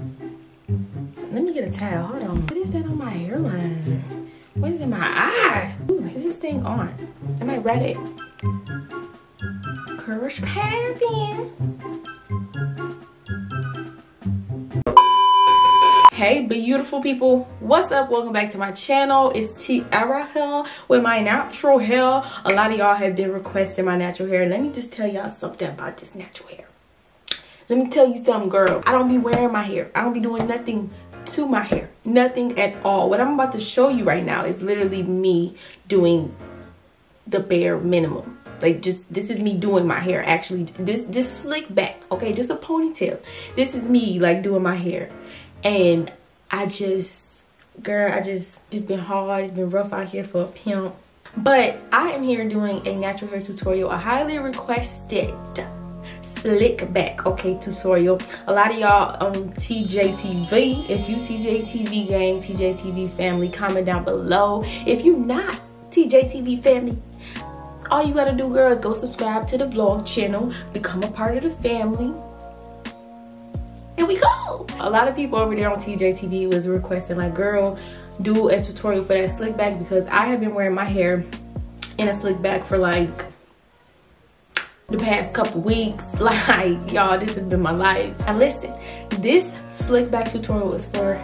Let me get a towel. Hold on. What is that on my hairline? What is in my eye? Ooh, is this thing on? Am I ready? Crush Paraben. Hey beautiful people, what's up? Welcome back to my channel. It's Tierra here with my natural hair. A lot of y'all have been requesting my natural hair. Let me just tell y'all something about this natural hair. Let me tell you something, girl. I don't be wearing my hair. I don't be doing nothing to my hair. Nothing at all. What I'm about to show you right now is literally me doing the bare minimum. Like, just, this is me doing my hair. Actually, this slick back, okay? Just a ponytail. This is me, like, doing my hair. And I just, girl, I just been hard. It's been rough out here for a pimp. But I am here doing a natural hair tutorial. A highly requested slick back, okay, tutorial. A lot of y'all on TJTV. If you TJTV gang, TJTV family, comment down below. If you not TJTV family, all you gotta do, girl, is go subscribe to the vlog channel, become a part of the family. Here we go. A lot of people over there on TJTV was requesting, like, girl, do a tutorial for that slick back, because I have been wearing my hair in a slick back for like the past couple weeks. Like, y'all, this has been my life. And listen, this slick back tutorial is for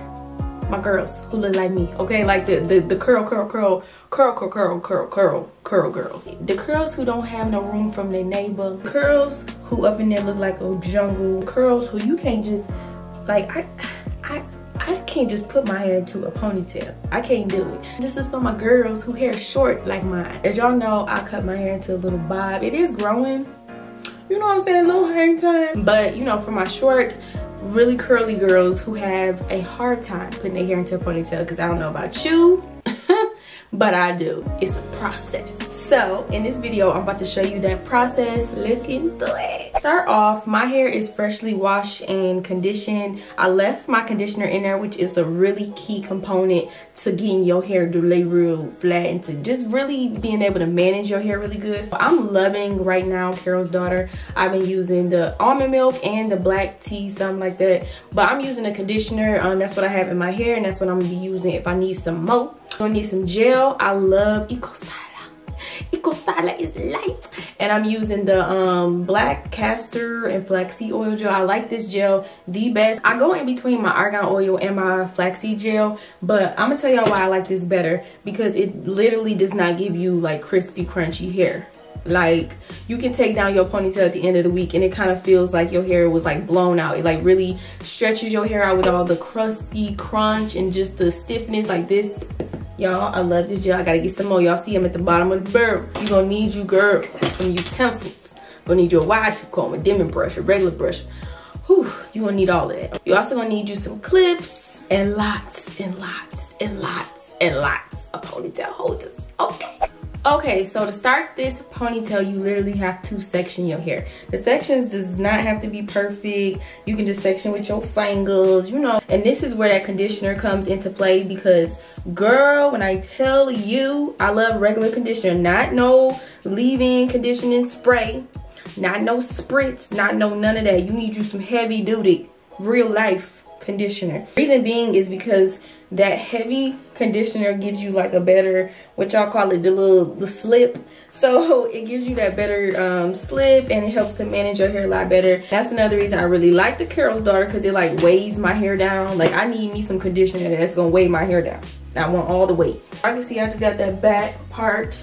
my girls who look like me, okay? Like the curl girls. The curls who don't have no room from their neighbor. Curls who up in there look like a jungle. Curls who you can't just, like, I can't just put my hair into a ponytail. I can't do it. This is for my girls who hair short like mine. As y'all know, I cut my hair into a little bob. It is growing, you know what I'm saying, a little hang time. But, you know, for my short, really curly girls who have a hard time putting their hair into a ponytail, because I don't know about you, but I do. It's a process. So in this video, I'm about to show you that process. Let's get into it. Start off, my hair is freshly washed and conditioned. I left my conditioner in there, which is a really key component to getting your hair to lay real flat and to just really being able to manage your hair really good. So I'm loving right now Carol's Daughter. I've been using the almond milk and the black tea, something like that. But I'm using a conditioner. That's what I have in my hair, and that's what I'm gonna be using if I need some more. I'm gonna need some gel. I love Eco-Styler is light, and I'm using the black castor and flaxseed oil gel. I like this gel the best. I go in between my argan oil and my flaxseed gel, but I'm gonna tell y'all why I like this better, because it literally does not give you like crispy, crunchy hair. Like, you can take down your ponytail at the end of the week and it kind of feels like your hair was like blown out. It like really stretches your hair out with all the crusty crunch and just the stiffness like this. Y'all, I love this gel. I gotta get some more. Y'all see them at the bottom of the barrel. You gonna need you, girl, some utensils. Gonna need your wide tooth comb, a dimming brush, a regular brush. Whew, you gonna need all of that. You also gonna need you some clips and lots and lots and lots and lots of ponytail holders. Okay, so to start this ponytail, you literally have to section your hair. The sections does not have to be perfect. You can just section with your fingers, you know. And this is where that conditioner comes into play, because, girl, when I tell you, I love regular conditioner, not no leave-in conditioning spray, not no spritz, not no none of that. You need you some heavy-duty, real-life conditioner. Reason being is because that heavy conditioner gives you like a better, what y'all call it, the slip. So it gives you that better slip, and it helps to manage your hair a lot better. That's another reason I really like the Carol's Daughter, because it like weighs my hair down. Like, I need me some conditioner that's gonna weigh my hair down. I want all the weight. I can see I just got that back part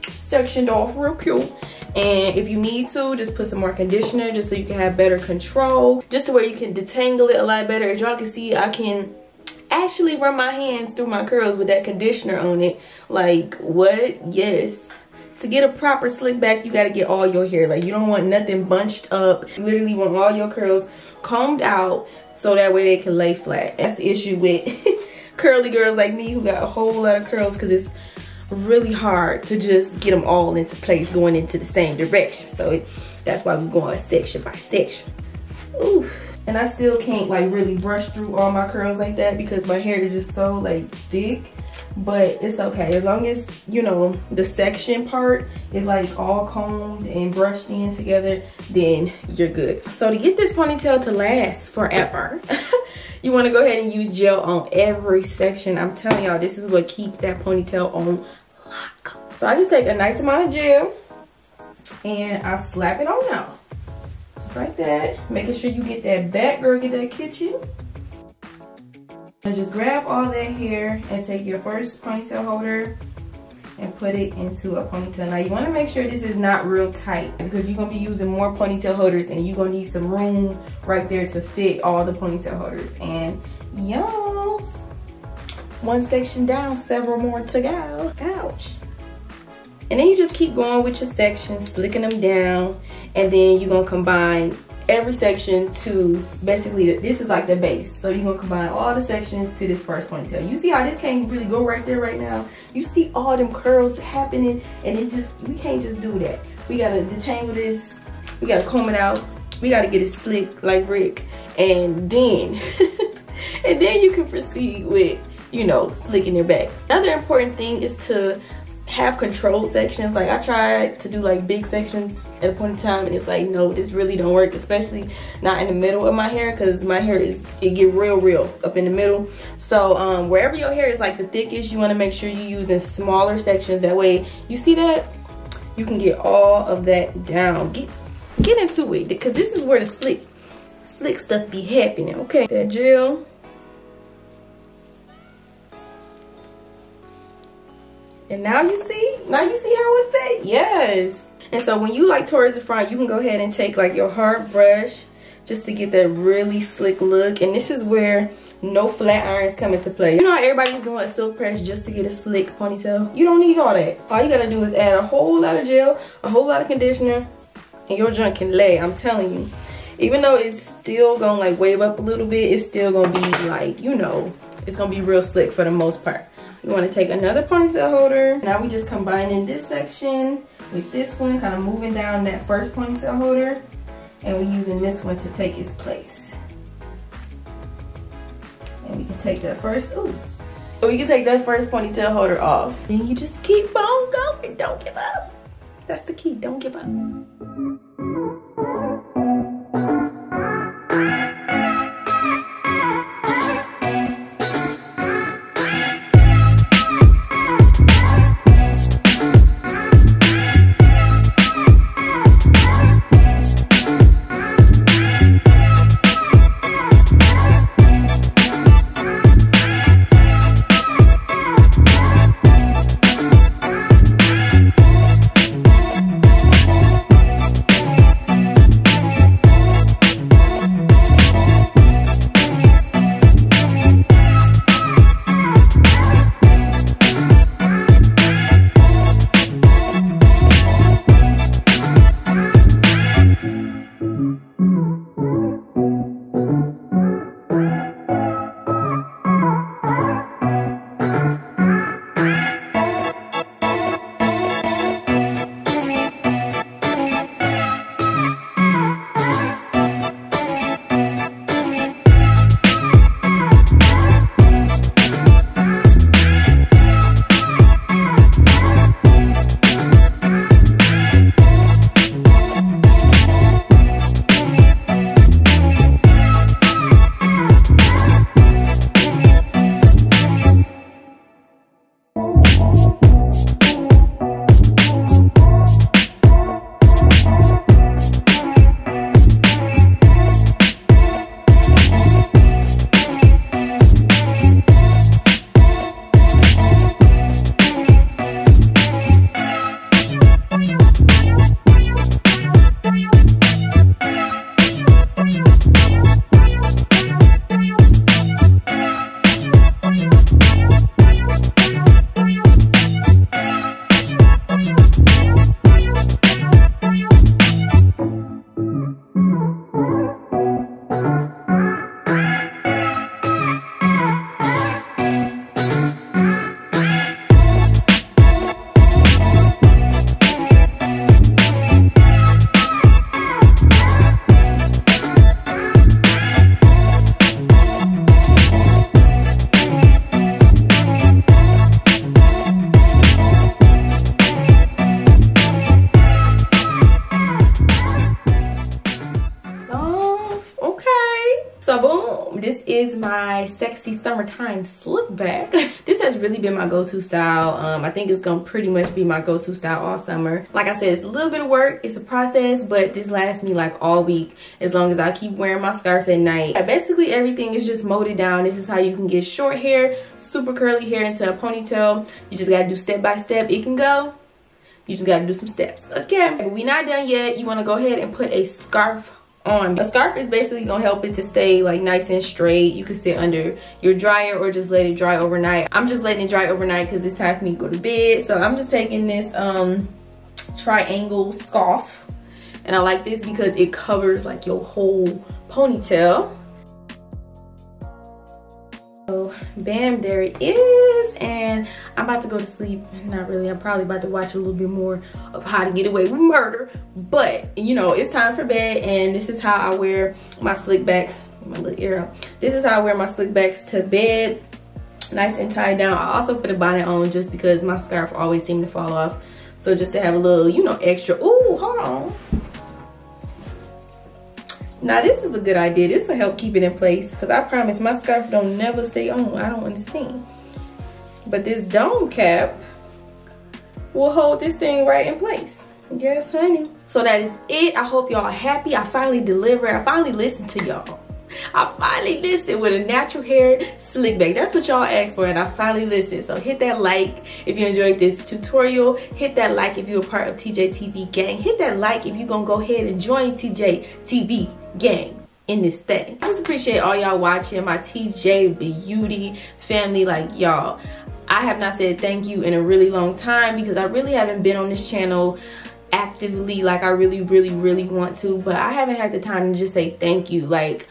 sectioned off real cute. And if you need to, just put some more conditioner just so you can have better control, just to where you can detangle it a lot better. As y'all can see, I can actually run my hands through my curls with that conditioner on it. Like, what? Yes. To get a proper slick back, you got to get all your hair. Like, you don't want nothing bunched up. You literally want all your curls combed out so that way they can lay flat. That's the issue with curly girls like me who got a whole lot of curls, because it's really hard to just get them all into place going into the same direction. So that's why we're going section by section. Ooh. And I still can't like really brush through all my curls like that because my hair is just so like thick. But it's okay, as long as, you know, the section part is like all combed and brushed in together, then you're good. So to get this ponytail to last forever, you want to go ahead and use gel on every section. I'm telling y'all, this is what keeps that ponytail on lock. So I just take a nice amount of gel and I slap it on out. Just like that. Making sure you get that back, girl, get that kitchen. And just grab all that hair and take your first ponytail holder and put it into a ponytail. Now you want to make sure this is not real tight because you're going to be using more ponytail holders and you're going to need some room right there to fit all the ponytail holders. And y'all, one section down, several more to go. Ouch. And then you just keep going with your sections, slicking them down, and then you're going to combine every section to basically, this is like the base. So you're gonna combine all the sections to this first ponytail. You see how this can't really go right there right now? You see all them curls happening, and it just, we can't just do that. We gotta detangle this, we gotta comb it out, we gotta get it slick like Rick, and then, and then you can proceed with, you know, slicking your back. Another important thing is to have controlled sections. Like I tried to do like big sections at a point in time and it's like, no, this really don't work, especially not in the middle of my hair because my hair is, it get real up in the middle. So wherever your hair is like the thickest, you want to make sure you're using smaller sections. That way, you see that? You can get all of that down. Get into it because this is where the slick stuff be happening, okay? That gel. And now you see how it fit? Yes. And so when you like towards the front, you can go ahead and take like your hard brush just to get that really slick look. And this is where no flat irons come into play. You know how everybody's doing a silk press just to get a slick ponytail? You don't need all that. All you gotta do is add a whole lot of gel, a whole lot of conditioner, and your junk can lay, I'm telling you. Even though it's still gonna like wave up a little bit, it's still gonna be like, you know, it's gonna be real slick for the most part. You want to take another ponytail holder. Now we just combining this section with this one, kind of moving down that first ponytail holder, and we're using this one to take its place. And we can take that first, we can take that first ponytail holder off. Then you just keep on going, don't give up. That's the key, don't give up. Boom, this is my sexy summertime slick back. This has really been my go-to style. I think it's gonna pretty much be my go-to style all summer. Like I said, it's a little bit of work, it's a process, but this lasts me like all week as long as I keep wearing my scarf at night. Basically everything is just molded down. This is how you can get short hair, super curly hair into a ponytail. You just gotta do step by step. It can go, you just gotta do some steps. Okay, but we not done yet. You wanna go ahead and put a scarf on. A scarf is basically gonna help it to stay like nice and straight. You can sit under your dryer or just let it dry overnight. I'm just letting it dry overnight because it's time for me to go to bed. So I'm just taking this triangle scarf, and I like this because it covers like your whole ponytail. So bam, there it is, and I'm about to go to sleep. Not really, I'm probably about to watch a little bit more of How to Get Away with Murder, but you know, it's time for bed, and this is how I wear my slick backs. My little ear out. This is how I wear my slick backs to bed, nice and tied down. I also put a bonnet on just because my scarf always seemed to fall off, so just to have a little, you know, extra. Ooh, hold on. Now this is a good idea. This will help keep it in place, because I promise my scarf don't never stay on. I don't understand. But this dome cap will hold this thing right in place. Yes, honey. So that is it. I hope y'all are happy. I finally delivered. I finally listened to y'all. I finally listened with a natural hair slick back. That's what y'all asked for, and I finally listened. So hit that like if you enjoyed this tutorial. Hit that like if you're a part of TJTB gang. Hit that like if you're gonna go ahead and join TJTB gang in this thing. I just appreciate all y'all watching, my TJ Beauty family. Like, y'all, I have not said thank you in a really long time because I really haven't been on this channel actively like I really want to, but I haven't had the time to just say thank you. Like,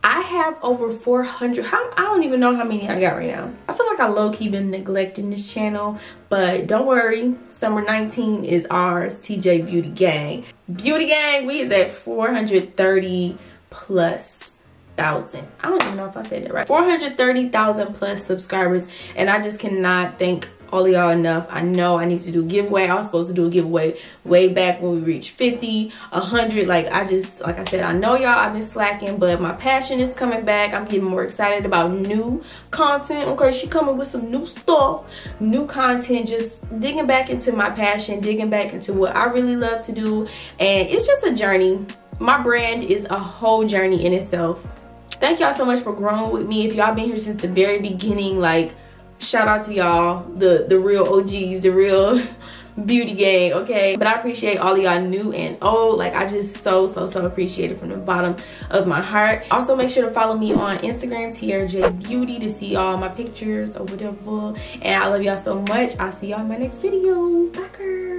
I have over 400, I don't even know how many I got right now. I feel like I low-key been neglecting this channel, but don't worry, summer 19 is ours, TJ Beauty Gang. Beauty Gang, we is at 430 plus thousand. I don't even know if I said that right. 430,000 plus subscribers, and I just cannot thank all of y'all enough. I know I need to do a giveaway. I was supposed to do a giveaway way back when we reached 50, 100. Like I said, I know y'all, I've been slacking, but my passion is coming back. I'm getting more excited about new content. Okay, she coming with some new stuff, new content, just digging back into my passion, digging back into what I really love to do. And it's just a journey. My brand is a whole journey in itself. Thank y'all so much for growing with me. If y'all been here since the very beginning, like, shout out to y'all, the real OGs, the real beauty gang, okay? But I appreciate all of y'all new and old. Like, I just so appreciate it from the bottom of my heart. Also, make sure to follow me on Instagram, Tierra J Beauty, to see all my pictures or whatever. And I love y'all so much. I'll see y'all in my next video. Bye, girl.